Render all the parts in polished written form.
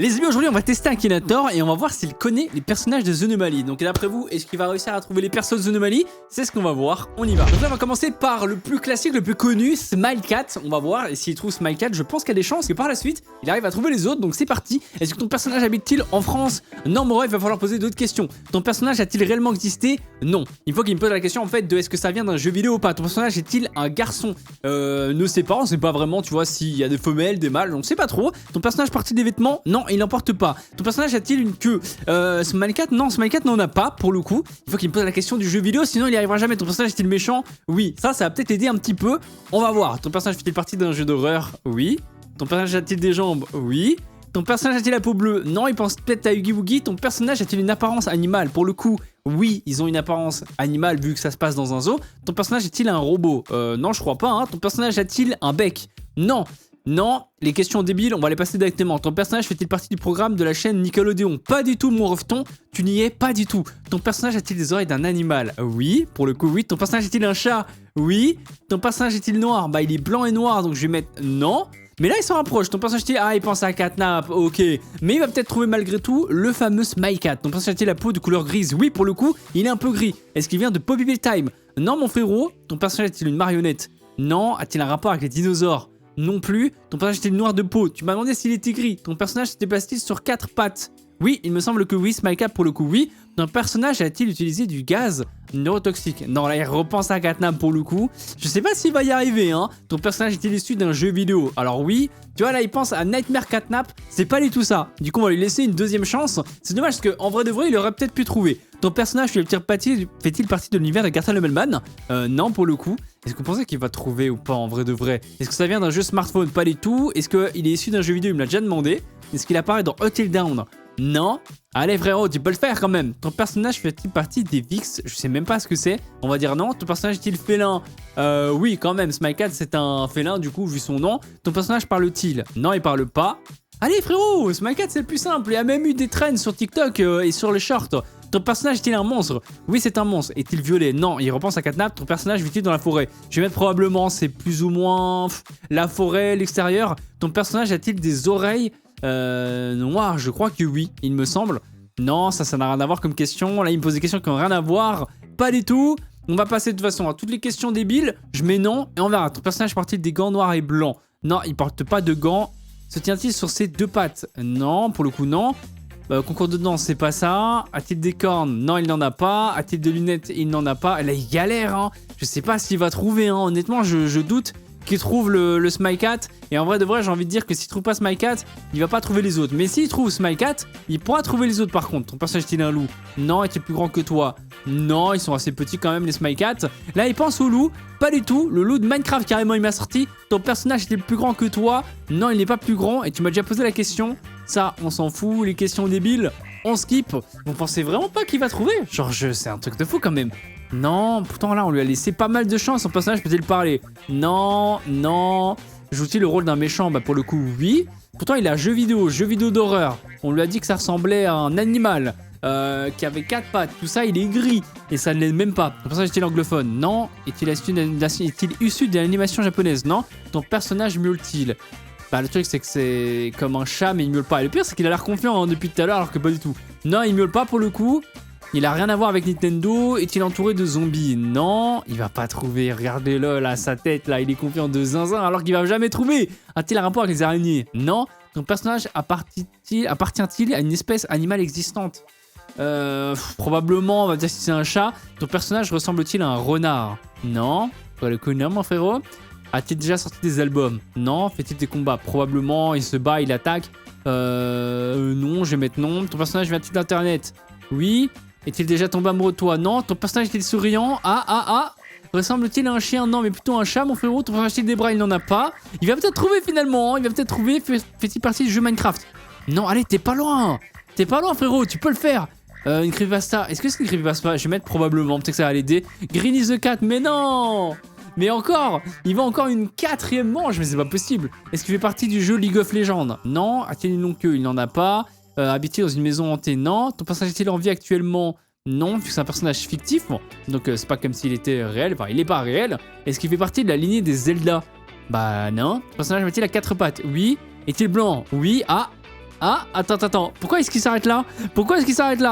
Les amis, aujourd'hui on va tester Akinator et on va voir s'il connaît les personnages de The Anomaly. Donc d'après vous, est-ce qu'il va réussir à trouver les persos de The Anomaly? C'est ce qu'on va voir, on y va. Donc là on va commencer par le plus classique, le plus connu, Smilecat. On va voir, et s'il trouve Smilecat, je pense qu'il y a des chances que par la suite, il arrive à trouver les autres. Donc c'est parti. Est-ce que ton personnage habite-t-il en France? Non, Moro, il va falloir poser d'autres questions. Ton personnage a-t-il réellement existé? Non. Il faut qu'il me pose la question en fait de est-ce que ça vient d'un jeu vidéo ou pas. Ton personnage est-il un garçon? Ne sait pas, on sait pas vraiment, tu vois, s'il y a des femelles, des mâles, on sait pas trop. Ton personnage porte des vêtements? Non, il n'en porte pas. Ton personnage a-t-il une queue? Smilecat? Non, Smilecat n'en a pas pour le coup. Il faut qu'il me pose la question du jeu vidéo, sinon il n'y arrivera jamais. Ton personnage est-il méchant? Oui, ça va peut-être aider un petit peu. On va voir. Ton personnage fait-il partie d'un jeu d'horreur? Oui. Ton personnage a-t-il des jambes? Oui. Ton personnage a-t-il la peau bleue? Non, il pense peut-être à Oogie Boogie. Ton personnage a-t-il une apparence animale? Pour le coup, oui, ils ont une apparence animale vu que ça se passe dans un zoo. Ton personnage est-il un robot? Non, je crois pas. Hein. Ton personnage a-t-il un bec? Non. Non, les questions débiles, on va les passer directement. Ton personnage fait-il partie du programme de la chaîne Nickelodeon? Pas du tout, mon refton, tu n'y es pas du tout. Ton personnage a-t-il les oreilles d'un animal? Oui, pour le coup, oui. Ton personnage est-il un chat? Oui. Ton personnage est-il noir? Bah, il est blanc et noir, donc je vais mettre non. Mais là, il s'en rapproche. Ton personnage est-il... Ah, il pense à Catnap, ok. Mais il va peut-être trouver malgré tout le fameux Smilecat. Ton personnage a-t-il la peau de couleur grise? Oui, pour le coup, il est un peu gris. Est-ce qu'il vient de Poppy Time? Non, mon frérot. Ton personnage a-t-il une marionnette? Non. A-t-il un rapport avec les dinosaures? Non plus. Ton personnage était noir de peau. Tu m'as demandé s'il était gris. Ton personnage se déplace-t-il sur 4 pattes? Oui, il me semble que oui. Smilecat pour le coup, oui. Ton personnage a-t-il utilisé du gaz neurotoxique? Non, là il repense à Catnap pour le coup. Je sais pas s'il va y arriver, hein. Ton personnage est-il issu d'un jeu vidéo? Alors oui. Tu vois, là il pense à Nightmare Catnap. C'est pas du tout ça. Du coup, on va lui laisser une deuxième chance. C'est dommage parce qu'en vrai de vrai, il aurait peut-être pu trouver. Ton personnage fait-il partie de l'univers de Cartel Lemelman? Non, pour le coup. Est-ce que vous pensez qu'il va trouver ou pas en vrai de vrai? Est-ce que ça vient d'un jeu smartphone? Pas du tout. Est-ce qu'il est issu d'un jeu vidéo? Il me l'a déjà demandé. Est-ce qu'il apparaît dans Until Dawn? Non. Allez frérot, tu peux le faire quand même. Ton personnage fait-il partie des VIX? Je sais même pas ce que c'est. On va dire non. Ton personnage est-il félin? Oui, quand même. Smilecat, c'est un félin du coup, vu son nom. Ton personnage parle-t-il? Non, il parle pas. Allez frérot, Smilecat c'est le plus simple. Il y a même eu des trends sur TikTok et sur les shorts. Ton personnage est-il un monstre? Oui, c'est un monstre. Est-il violet? Non, il repense à Catnap. Ton personnage vit-il dans la forêt? Je vais mettre probablement, c'est plus ou moins la forêt, l'extérieur. Ton personnage a-t-il des oreilles noires? Je crois que oui, il me semble. Non, ça n'a rien à voir comme question. Là, il me pose des questions qui n'ont rien à voir. Pas du tout. On va passer de toute façon à toutes les questions débiles. Je mets non et on verra. Ton personnage porte-t-il des gants noirs et blancs? Non, il porte pas de gants. Se tient-il sur ses 2 pattes? Non, pour le coup, non. Concours de danse, c'est pas ça. A-t-il des cornes? Non, il n'en a pas. A-t-il de lunettes? Il n'en a pas. Là, il galère, hein. Je sais pas s'il va trouver, hein. Honnêtement, je doute qu'il trouve le Smilecat. Et en vrai de vrai, j'ai envie de dire que s'il trouve pas Smilecat, il va pas trouver les autres. Mais s'il trouve Smilecat, il pourra trouver les autres par contre. Ton personnage est-il un loup? Non. Est-il plus grand que toi? Non, ils sont assez petits quand même les Smilecats. Là, il pense au loup. Pas du tout. Le loup de Minecraft, carrément, il m'a sorti. Ton personnage est-il plus grand que toi? Non, il n'est pas plus grand. Et tu m'as déjà posé la question. Ça, on s'en fout. Les questions débiles, on skip. Vous pensez vraiment pas qu'il va trouver? Genre, c'est un truc de fou quand même. Non, pourtant là, on lui a laissé pas mal de chance. Son personnage peut-il parler? Non, non. Joue-t-il le rôle d'un méchant? Bah, pour le coup, oui. Pourtant, il a jeu vidéo d'horreur. On lui a dit que ça ressemblait à un animal. Qui avait 4 pattes, tout ça il est gris et ça ne l'est même pas. Ton personnage est-il anglophone? Non. Est-il issu d'une animation japonaise? Non. Ton personnage miaule-t-il? Bah le truc c'est que c'est comme un chat mais il miaule pas. Et le pire c'est qu'il a l'air confiant hein, depuis tout à l'heure alors que pas du tout. Non, il miaule pas pour le coup. Il a rien à voir avec Nintendo. Est-il entouré de zombies? Non, il va pas trouver. Regardez-le là, sa tête là, il est confiant de zinzin alors qu'il va jamais trouver. A-t-il un rapport avec les araignées? Non. Ton personnage appartient-il à une espèce animale existante? Probablement, on va dire si c'est un chat. Ton personnage ressemble-t-il à un renard? Non. Pas le coup, non, mon frérot. A-t-il déjà sorti des albums? Non. Fait-il des combats? Probablement. Il se bat, il attaque. Non, je vais mettre non. Ton personnage vient-il d'internet? Oui. Est-il déjà tombé amoureux de toi? Non. Ton personnage est-il souriant? Ressemble-t-il à un chien? Non, mais plutôt un chat, mon frérot. Ton personnage a-t-il des bras? Il n'en a pas. Il va peut-être trouver finalement. Il va peut-être trouver. Fait-il partie du jeu Minecraft? Non, allez, t'es pas loin. T'es pas loin, frérot. Tu peux le faire. Une creepypasta. Est-ce que c'est une creepypasta? Je vais mettre probablement. Peut-être que ça va l'aider. Green is the cat. Mais non! Mais encore! Il va encore une 4e manche. Mais c'est pas possible. Est-ce qu'il fait partie du jeu League of Legends? Non. A-t-il une longue queue? Il n'en a pas. Habite-t-il dans une maison hantée? Non. Ton personnage est-il en vie actuellement? Non, vu que c'est un personnage fictif. Bon. Donc c'est pas comme s'il était réel. Enfin, il est pas réel. Est-ce qu'il fait partie de la lignée des Zelda? Bah non. Ton personnage a-t-il à 4 pattes? Oui. Est-il blanc? Oui. Ah! Ah, attends. Pourquoi est-ce qu'il s'arrête là?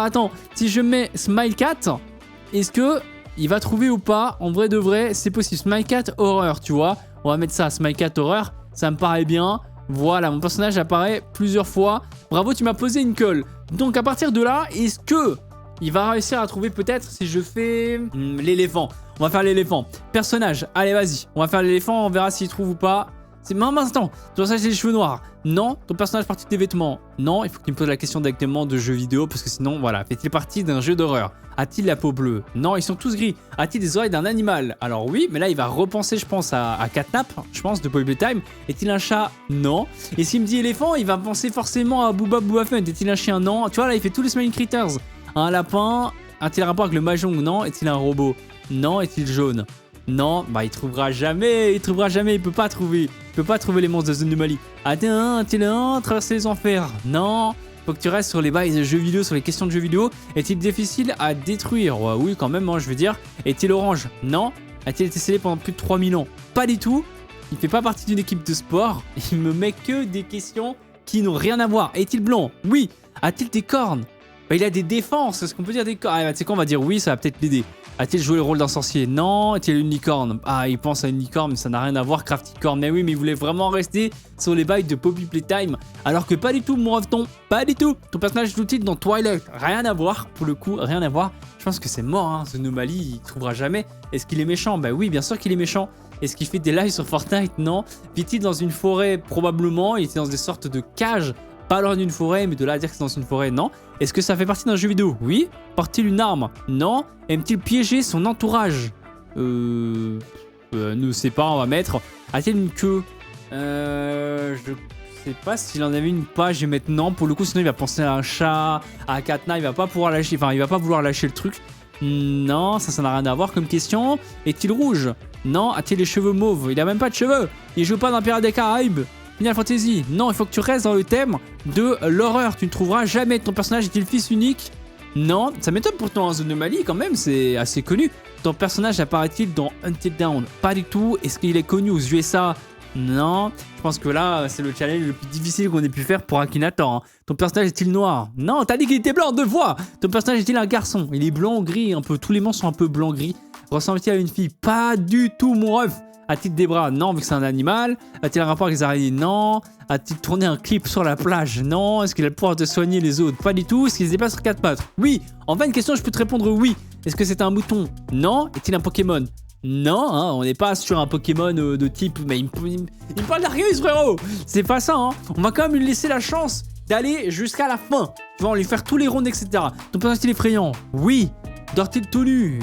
Attends, si je mets Smile Cat, est-ce que il va trouver ou pas? En vrai de vrai, c'est possible. Smile Cat Horreur, tu vois. On va mettre ça, Smile Cat Horreur. Ça me paraît bien. Voilà, mon personnage apparaît plusieurs fois. Bravo, tu m'as posé une colle. Donc à partir de là, est-ce que il va réussir à trouver peut-être si je fais l'éléphant? On va faire l'éléphant. Personnage, allez vas-y. On va faire l'éléphant, on verra s'il trouve ou pas. C'est même instant. Ton personnage a les cheveux noirs. Non. Ton personnage partie des vêtements. Non. Il faut que tu me poses la question directement de jeu vidéo parce que sinon, voilà. Fait-il partie d'un jeu d'horreur? A-t-il la peau bleue? Non, ils sont tous gris. A-t-il des oreilles d'un animal? Alors oui, mais là il va repenser, je pense, à Catnap, je pense, de Poppy Playtime. Est-il un chat? Non. Et s'il me dit éléphant, il va penser forcément à Booba Fun. Est-il un chien? Non. Tu vois là, il fait tous les Smiling Critters. Un lapin. A-t-il un rapport avec le mahjong? Non. Est-il un robot? Non. Est-il jaune? Non, bah il trouvera jamais, il peut pas trouver les monstres de The Anomaly. A-t-il un traverser les enfers? Non, faut que tu restes sur les bails de jeux vidéo, sur les questions de jeux vidéo. Est-il difficile à détruire? Oui, quand même, hein, je veux dire. Est-il orange? Non. A-t-il été scellé pendant plus de 3000 ans? Pas du tout. Il fait pas partie d'une équipe de sport. Il me met que des questions qui n'ont rien à voir. Est-il blanc? Oui. A-t-il des cornes? Bah, il a des défenses, est-ce qu'on peut dire des cornes? Ah, tu sais quoi, on va dire oui, ça va peut-être l'aider. A-t-il joué le rôle d'un sorcier? Non. Est-il une licorne? Ah, il pense à une licorne, mais ça n'a rien à voir, Crafticorn. Mais oui, mais il voulait vraiment rester sur les bails de Poppy Playtime. Alors que pas du tout, mon reveton. Pas du tout. Ton personnage est utile dans Twilight. Rien à voir, pour le coup, rien à voir. Je pense que c'est mort, hein. The Anomaly, il trouvera jamais. Est-ce qu'il est méchant? Bah oui, bien sûr qu'il est méchant. Est-ce qu'il fait des lives sur Fortnite? Non. Vit-il dans une forêt? Probablement. Il était dans des sortes de cages. Pas loin d'une forêt, mais de là à dire que c'est dans une forêt, non. Est-ce que ça fait partie d'un jeu vidéo? Oui. Porte-t-il une arme? Non. Aime-t-il piéger son entourage? Ne sais pas, on va mettre. A-t-il une queue? Je sais pas s'il en avait une ou pas, je vais mettre non. Pour le coup, sinon il va penser à un chat, à Katna, il va pas pouvoir lâcher, enfin il va pas vouloir lâcher le truc. Non, ça n'a rien à voir comme question. Est-il rouge? Non. A-t-il les cheveux mauves? Il a même pas de cheveux. Il joue pas dans Pirates des Caraïbes. Final Fantasy. Non, il faut que tu restes dans le thème de l'horreur. Tu ne trouveras jamais. Ton personnage est-il fils unique? Non. Ça m'étonne pourtant, The Anomaly quand même, c'est assez connu. Ton personnage apparaît-il dans Until Dawn? Pas du tout. Est-ce qu'il est connu aux USA? Non. Je pense que là, c'est le challenge le plus difficile qu'on ait pu faire pour Akinator. Hein. Ton personnage est-il noir? Non, t'as dit qu'il était blanc 2 fois. Ton personnage est-il un garçon? Il est blanc-gris un peu. Tous les monstres sont un peu blanc-gris. Ressemble-t-il à une fille? Pas du tout, mon ref. A-t-il des bras? Non, vu que c'est un animal. A-t-il un rapport avec les araignées? Non. A-t-il tourné un clip sur la plage? Non. Est-ce qu'il a le pouvoir de soigner les autres? Pas du tout. Est-ce qu'il se déplace sur 4 pattes? Oui. En 20 questions, je peux te répondre oui. Est-ce que c'est un mouton? Non. Est-il un Pokémon? Non, hein, on n'est pas sur un Pokémon de type... Mais il me parle d'Arius, frérot. C'est pas ça, hein. On va quand même lui laisser la chance d'aller jusqu'à la fin. Tu vois, on va lui faire tous les rounds, etc. Ton personnage est effrayant? Oui. Dort-il tout nu?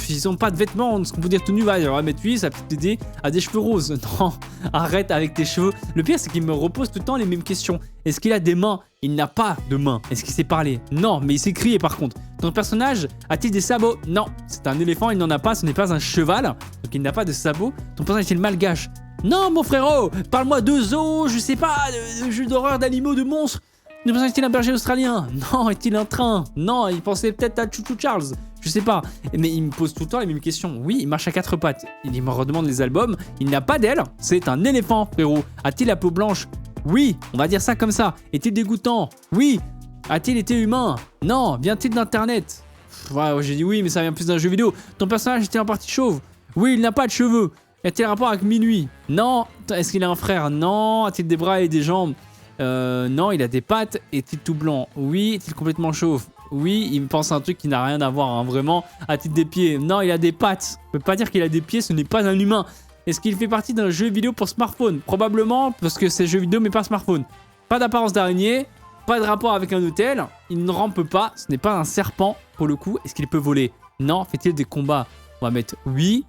Ils ont pas de vêtements, ce qu'on peut dire tout nu, va mettre lui, ça peut t'aider à des cheveux roses. Non, arrête avec tes cheveux. Le pire, c'est qu'il me repose tout le temps les mêmes questions. Est-ce qu'il a des mains? Il n'a pas de mains. Est-ce qu'il sait parler? Non, mais il sait crier par contre. Ton personnage a-t-il des sabots? Non, c'est un éléphant, il n'en a pas, ce n'est pas un cheval. Donc il n'a pas de sabots. Ton personnage est-il malgache? Non, mon frérot, parle-moi de zoo, je sais pas, de jeux d'horreur, d'animaux, de monstres. Ne est-il un berger australien? Non. Est-il un train? Non. Il pensait peut-être à Chouchou Charles. Je sais pas. Mais il me pose tout le temps les mêmes questions. Oui, il marche à 4 pattes. Il me redemande les albums. Il n'a pas d'aile. C'est un éléphant, frérot. A-t-il la peau blanche? Oui. On va dire ça comme ça. Est-il dégoûtant? Oui. A-t-il été humain? Non. Vient-il d'Internet? Ouais, j'ai dit oui, mais ça vient plus d'un jeu vidéo. Ton personnage est-il en partie chauve? Oui, il n'a pas de cheveux. Y a-t-il un rapport avec Minuit? Non. Est-ce qu'il a un frère? Non. A-t-il des bras et des jambes? Non, il a des pattes. Est-il tout blanc? Oui. Est-il complètement chauve? Oui. Il me pense à un truc qui n'a rien à voir, hein, vraiment. A-t-il des pieds? Non, il a des pattes. Je peux pas dire qu'il a des pieds, ce n'est pas un humain. Est-ce qu'il fait partie d'un jeu vidéo pour smartphone? Probablement, parce que c'est jeu vidéo mais pas smartphone. Pas d'apparence d'araignée, pas de rapport avec un hôtel. Il ne rampe pas, ce n'est pas un serpent pour le coup. Est-ce qu'il peut voler? Non. Fait-il des combats? On va mettre oui.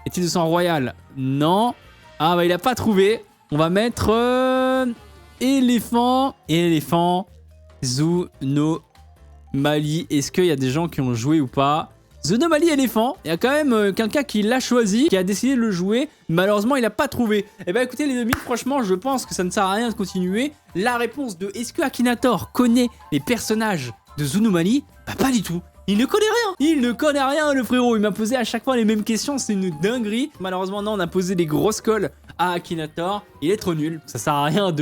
Est-il de sang royal? Non. Ah bah il a pas trouvé. On va mettre... éléphant. The Anomaly. Est-ce qu'il y a des gens qui ont joué ou pas? The Anomaly éléphant. Il y a quand même quelqu'un qui l'a choisi, qui a décidé de le jouer. Malheureusement, il n'a pas trouvé. Eh ben écoutez les amis, franchement, je pense que ça ne sert à rien de continuer. La réponse de est-ce que Akinator connaît les personnages de The Anomaly? Bah pas du tout. Il ne connaît rien. Il ne connaît rien, le frérot. Il m'a posé à chaque fois les mêmes questions. C'est une dinguerie. Malheureusement, non, on a posé des grosses colles à Akinator. Il est trop nul. Ça sert à rien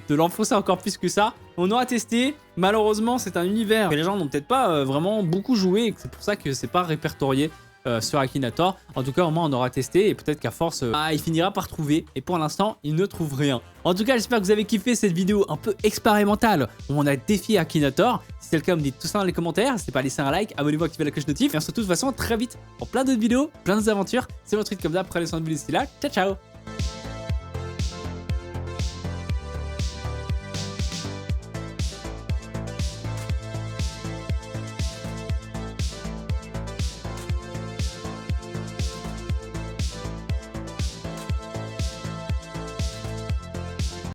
de l'enfoncer encore plus que ça. On aura testé. Malheureusement, c'est un univers que les gens n'ont peut-être pas vraiment beaucoup joué et c'est pour ça que c'est pas répertorié sur Akinator. En tout cas, au moins, on aura testé et peut-être qu'à force, il finira par trouver. Et pour l'instant, il ne trouve rien. En tout cas, j'espère que vous avez kiffé cette vidéo un peu expérimentale où on a défié Akinator. Si c'est le cas, me dites tout ça dans les commentaires. N'hésitez pas à laisser un like, abonnez-vous, activez la cloche notif. Et on se retrouve de toute façon très vite pour plein d'autres vidéos, plein d'autres aventures. C'est votre truc comme ça. Prenez soin de vous d'ici là. Ciao, ciao!